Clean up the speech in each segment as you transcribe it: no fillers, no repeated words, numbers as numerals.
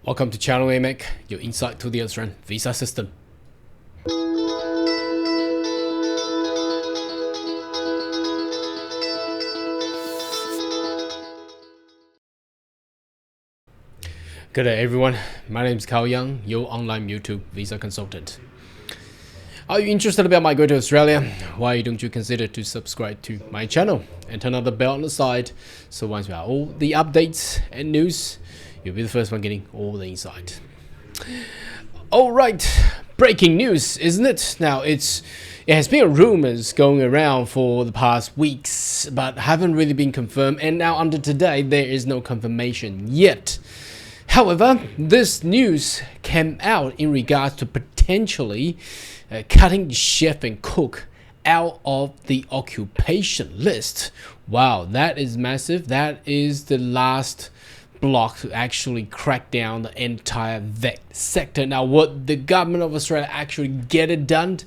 Welcome to Channel AMEC, your insight to the Australian visa system. Good day everyone, my name is Carl Young, your online YouTube visa consultant. Are you interested about migrating to Australia? Why don't you consider to subscribe to my channel and turn on the bell on the side, so once we have all the updates and news, you'll be the first one getting all the insight. Alright, breaking news, isn't it? Now it has been rumors going around for the past weeks, but haven't really been confirmed, and now under today there is no confirmation yet. However, this news came out in regards to potentially cutting the chef and cook out of the occupation list. Wow, that is massive. That is the last block to actually crack down the entire vet sector. Now, would the government of Australia actually get it done?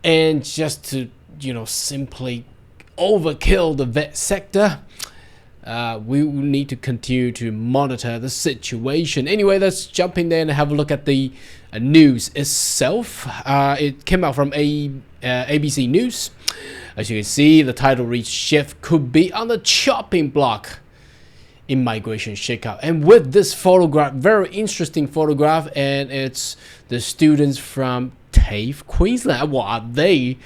And just to, simply overkill the vet sector? We will need to continue to monitor the situation. Anyway, let's jump in there and have a look at the news itself. It came out from ABC News. As you can see, the title reads, "Chef could be on the chopping block. Immigration shakeout." And with this photograph, very interesting photograph, and it's the students from TAFE, Queensland. What are they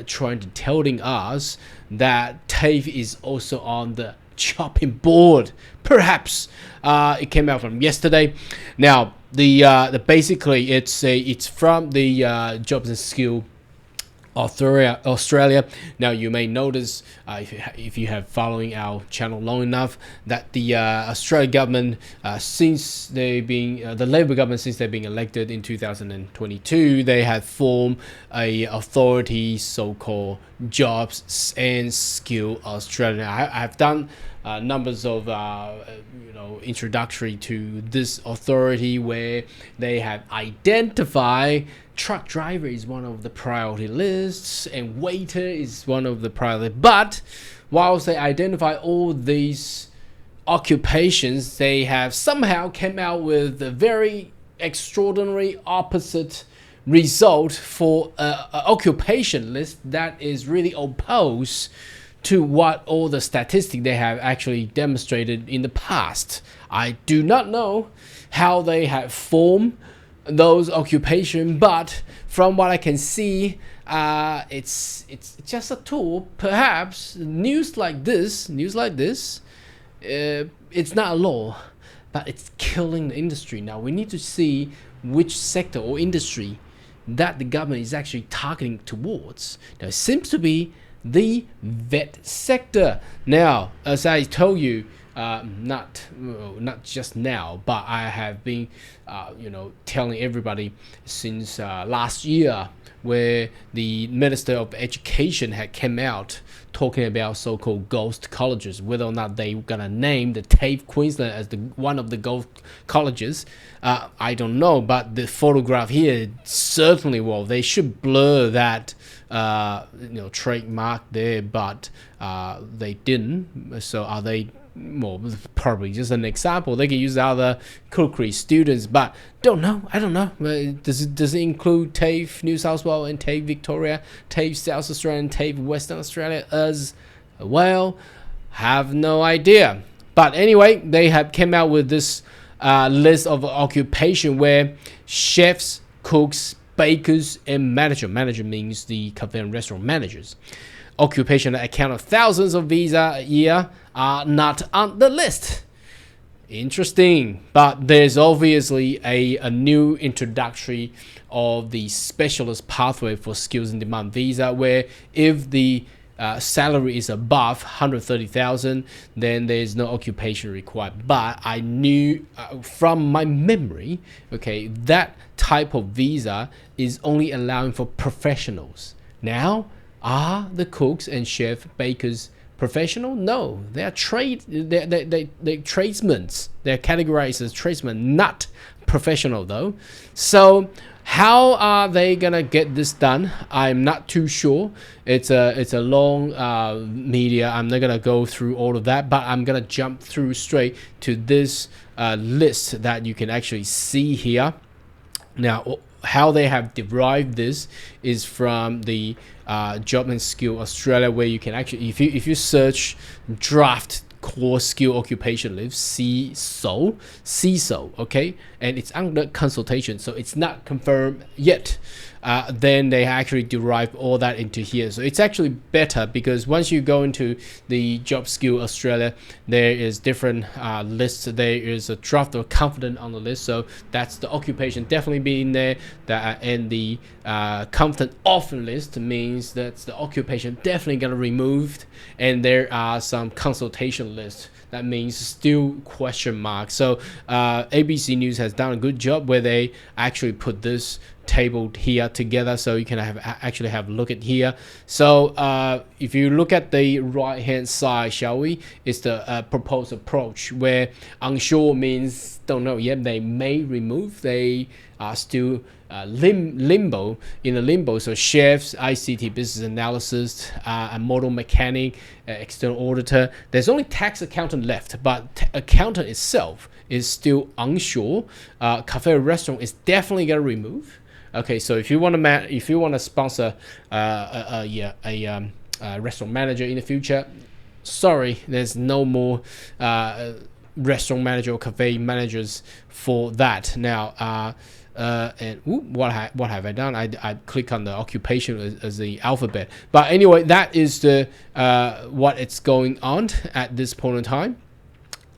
trying to telling us? That TAFE is also on the chopping board, perhaps. It came out from yesterday. Now the basically it's from the Jobs and Skill Australia. Now you may notice if you have following our channel long enough that the Australian government since they've been the Labor government, since they've been elected in 2022, they have formed a authority so-called Jobs and Skill Australia. I have done numbers of introductory to this authority, where they have identified truck driver is one of the priority lists and waiter is one of the priority. But whilst they identify all these occupations, they have somehow came out with a very extraordinary opposite result for an occupation list that is really opposed to what all the statistics they have actually demonstrated in the past. I do not know how they have formed those occupations, but from what I can see, it's just a tool. Perhaps news like this, it's not a law, but it's killing the industry. Now we need to see which sector or industry that the government is actually targeting towards. Now it seems to be the vet sector. Now, as I told you, not just now, but I have been telling everybody since last year, where the Minister of Education had come out talking about so-called ghost colleges. Whether or not they gonna name the TAFE Queensland as one of the ghost colleges, I don't know, but the photograph here certainly, well, they should blur that trademark there, but they didn't. So are they? Well, probably just an example. They can use other cookery students, but I don't know. Does it include TAFE New South Wales and TAFE Victoria, TAFE South Australia and TAFE Western Australia as well? Have no idea. But anyway, they have came out with this list of occupation where chefs, cooks, bakers, and manager means the cafe and restaurant managers, occupation that account of thousands of visa a year, are not on the list. Interesting. But there's obviously a new introductory of the specialist pathway for skills in demand visa, where if the salary is above 130,000, then there's no occupation required. But I knew from my memory, okay, that type of visa is only allowing for professionals. Now, are the cooks and chef bakers professional? No, they are they tradesmen. They're categorized as tradesmen, not professional though. So how are they gonna get this done? I'm not too sure. It's a long media. I'm not gonna go through all of that, but I'm gonna jump through straight to this list that you can actually see here. Now, how they have derived this is from the Job and Skill Australia, where you can actually, if you search draft core skill occupation list, CSOL, okay, and it's under consultation, so it's not confirmed yet. Then they actually derive all that into here. So it's actually better, because once you go into the Job Skill Australia, there is different lists. There is a draft or confident on the list, so that's the occupation definitely being there. And the confident off list means that's the occupation definitely gonna removed. And there are some consultation lists. That means still question mark. So ABC News has done a good job where they actually put this table here together, so you can actually have a look at here. So if you look at the right hand side, shall we, it's the proposed approach, where unsure means don't know yet. They may remove. They are still limbo. So chefs, ICT business analysis, a model mechanic, external auditor. There's only tax accountant left, but accountant itself is still unsure. Cafe restaurant is definitely gonna remove. Okay, so if you want to sponsor a restaurant manager in the future, sorry, there's no more restaurant manager or cafe managers for that now. And what have I done? I click on the occupation as the alphabet. But anyway, that is the what it's going on at this point in time.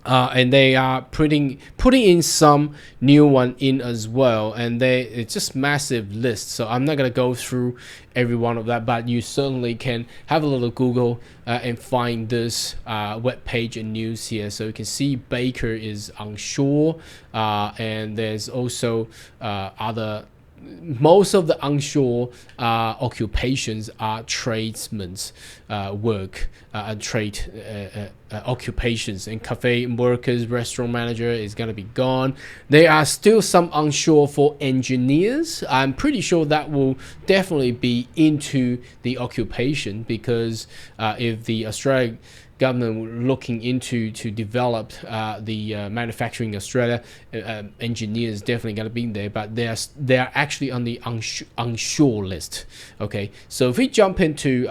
And they are putting in some new one in as well, and it's just massive list. So I'm not gonna go through every one of that, but you certainly can have a little Google and find this web page and news here. So you can see Baker is unsure, and there's also other. Most of the onshore occupations are tradesmen's work and trade occupations, and cafe workers, restaurant manager is going to be gone. There are still some onshore for engineers. I'm pretty sure that will definitely be into the occupation, because if the Australian government were looking into to develop the manufacturing in Australia, engineers definitely going to be in there, but they are actually on the onshore list. Okay, so if we jump into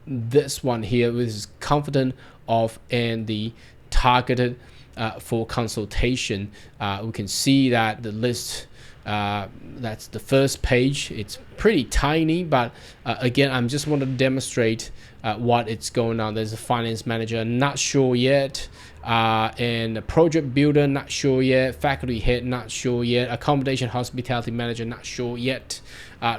this one here, which is confident of and the targeted for consultation, we can see that the list, that's the first page. It's pretty tiny, but again, I'm just want to demonstrate what it's going on. There's a finance manager, not sure yet, and a project builder, not sure yet, faculty head, not sure yet, accommodation hospitality manager, not sure yet,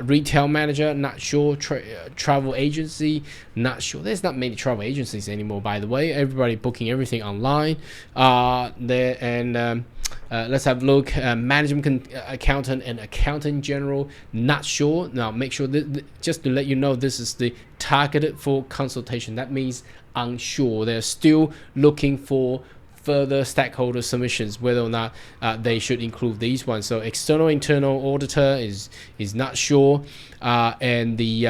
retail manager, not sure, travel agency, not sure. There's not many travel agencies anymore, by the way. Everybody booking everything online there. And let's have a look. Management accountant and accountant general, not sure. Now make sure that, just to let you know, this is the targeted for consultation. That means unsure. They're still looking for further stakeholder submissions, whether or not they should include these ones. So external internal auditor is not sure, and the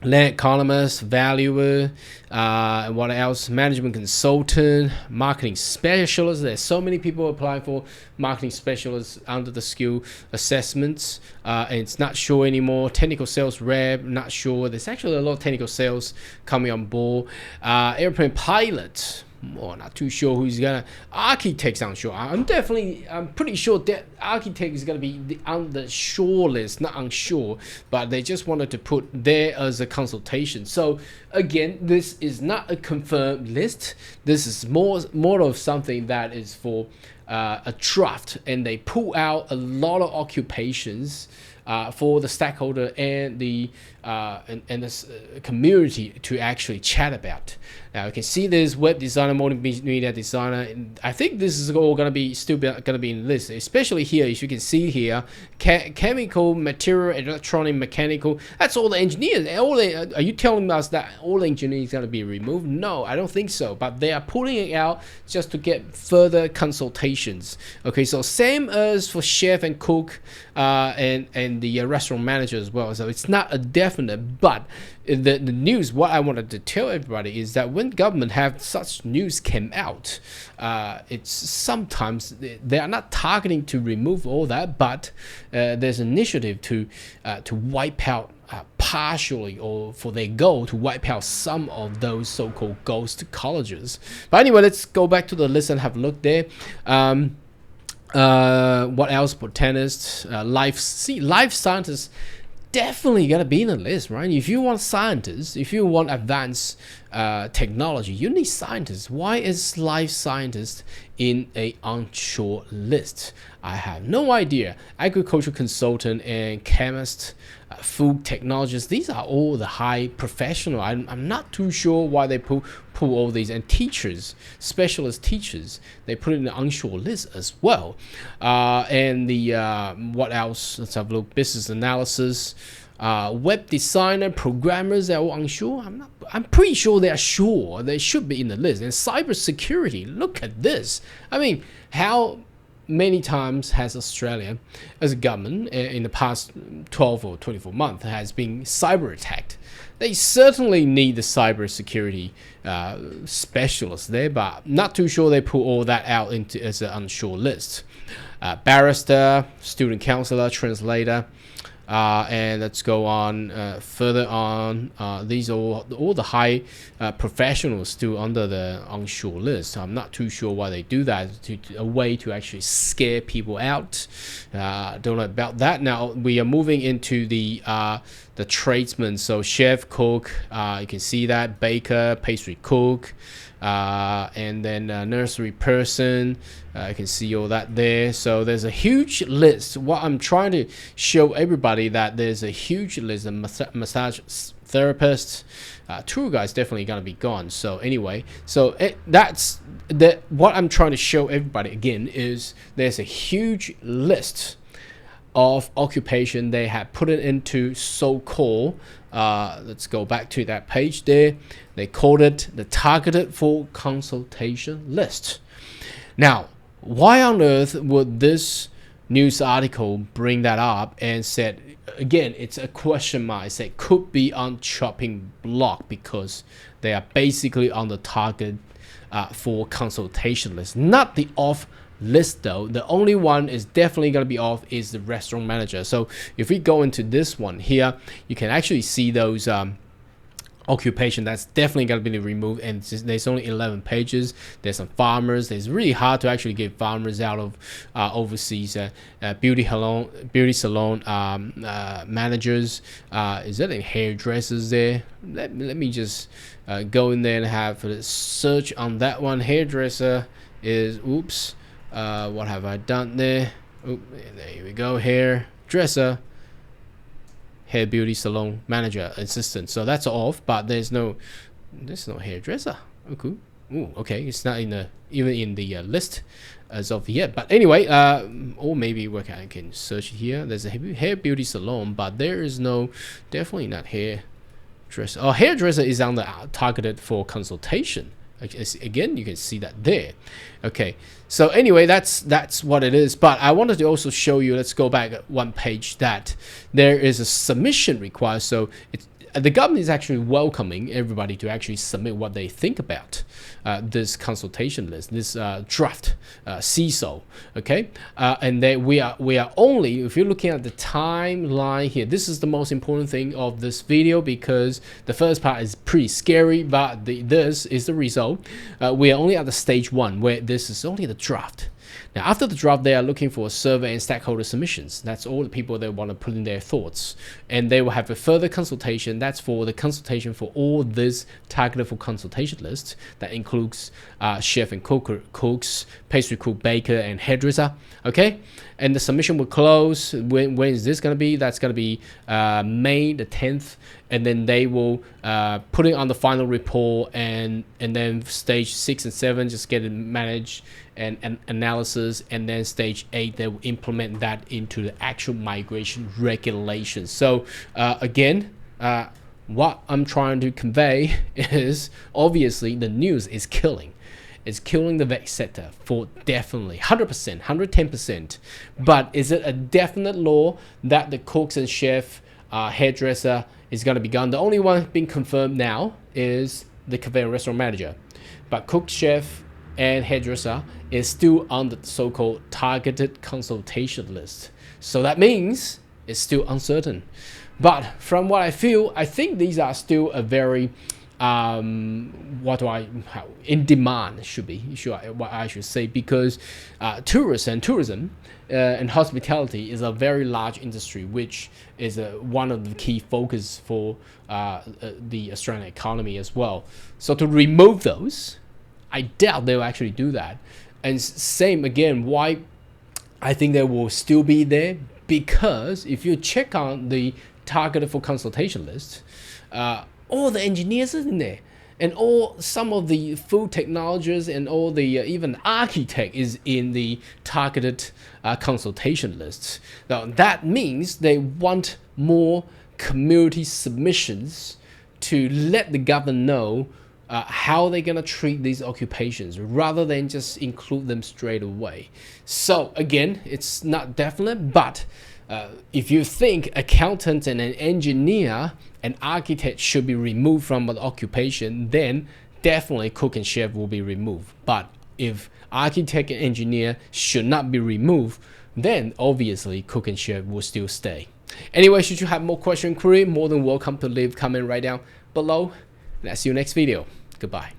land economist, valuer, what else? Management consultant, marketing specialist. There's so many people applying for marketing specialists under the skill assessments, and it's not sure anymore. Technical sales rep, not sure. There's actually a lot of technical sales coming on board. Airplane pilot. Not too sure who's gonna. Architects, unsure. I'm pretty sure that architect is gonna be on the sure list, not unsure. But they just wanted to put there as a consultation. So again, this is not a confirmed list. This is more of something that is for a draft, and they pull out a lot of occupations for the stakeholder and the community to actually chat about. Now you can see this web designer, multimedia designer. I think this is all gonna be gonna be in the list, especially here. As you can see here, chemical, material, electronic, mechanical. That's all the engineers. Are you telling us that all the engineers gonna be removed? No, I don't think so. But they are pulling it out just to get further consultations. Okay, so same as for chef and cook, and the restaurant manager as well. So it's not a definite, but the news, what I wanted to tell everybody is that when government have such news came out, it's sometimes they are not targeting to remove all that, but there's initiative to wipe out partially, or for their goal to wipe out some of those so-called ghost colleges. But anyway, let's go back to the list and have a look there. What else? Botanists, life scientists definitely gotta be in the list, right? If you want scientists, if you want advanced technology, you need scientists. Why is life scientist in a onshore list? I have no idea. Agricultural consultant and chemist, food technologists, these are all the high professional. I'm not too sure why they pull all these. And teachers, specialist teachers, they put it in the onshore list as well. And the what else? Let's have a look. Business analysis, web designer, programmers, they're all onshore. I'm pretty sure they are sure they should be in the list. And cybersecurity, look at this. I mean, how many times has Australia as a government in the past 12 or 24 months has been cyber attacked? They certainly need the cybersecurity specialists there, but not too sure they put all that out into as an onshore list. Barrister, student counselor, translator, and let's go on further on. These are all the high professionals still under the onshore list. I'm not too sure why they do that. A way to actually scare people out. Don't know about that. Now we are moving into the tradesmen. So chef, cook. You can see that baker, pastry cook. And then nursery person, you can see all that there. So there's a huge list. What I'm trying to show everybody, that there's a huge list of massage therapists, tour guys definitely gonna be gone. So anyway, so that's what I'm trying to show everybody again is there's a huge list of occupation they have put it into so-called let's go back to that page there. They called it the targeted for consultation list. Now, why on earth would this news article bring that up and said, again, it's a question mark. It said could be on chopping block because they are basically on the target for consultation list, not the off list though. The only one is definitely going to be off is the restaurant manager. So if we go into this one here, you can actually see those occupation that's definitely going to be removed, and there's only 11 pages. There's some farmers. It's really hard to actually get farmers out of overseas. Beauty salon managers. Is that any hairdressers there? Let me just go in there and have a search on that one. Hairdresser is oops. What have I done there? Oh, there we go. Hairdresser, hair beauty salon manager, assistant. So that's off, but there's no hairdresser. Oh, cool. Ooh, okay, it's not in the even in the list as of yet. But anyway, or maybe I can search here. There's a hair beauty salon, but there is no, definitely not hairdresser. Oh, hairdresser is on the targeted for consultation. Again, you can see that there. Okay, so anyway, that's what it is. But I wanted to also show you, let's go back one page, that there is a submission required. So the government is actually welcoming everybody to actually submit what they think about this consultation list, this draft CSOL. Okay, and then we are only, if you're looking at the timeline here, this is the most important thing of this video, because the first part is pretty scary, but this is the result. We are only at the stage 1, where this is only the draft. Now, after the draft, they are looking for survey and stakeholder submissions. That's all the people that want to put in their thoughts. And they will have a further consultation. That's for the consultation for all this targeted for consultation list. That includes chef and cooks, pastry cook, baker, and hairdresser. Okay? And the submission will close. When is this going to be? That's going to be May the 10th. And then they will put it on the final report, and then stage 6 and 7 just get it managed and analysis, and then stage 8 they will implement that into the actual migration regulations. So again, what I'm trying to convey is obviously the news is killing. It's killing the vet sector for definitely 100%, 110%. But is it a definite law that the cooks and chef, hairdresser is going to be gone? The only one being confirmed now is the cafe and restaurant manager. But cook, chef, and hairdresser is still on the so-called targeted consultation list. So that means it's still uncertain. But from what I feel, I think these are still a very in demand what I should say, because tourism and hospitality is a very large industry, which is one of the key focus for the Australian economy as well. So to remove those, I doubt they'll actually do that. And same again, why I think they will still be there, because if you check on the targeted for consultation list, all the engineers are in there, and some of the food technologists and all the even architect is in the targeted consultation lists. Now that means they want more community submissions to let the government know how they're gonna treat these occupations, rather than just include them straight away. So again, it's not definite, but if you think accountant and an engineer and architect should be removed from the occupation, then definitely cook and chef will be removed. But if architect and engineer should not be removed, then obviously cook and chef will still stay. Anyway, should you have more question query, more than welcome to leave comment right down below. And I'll see you next video. Goodbye.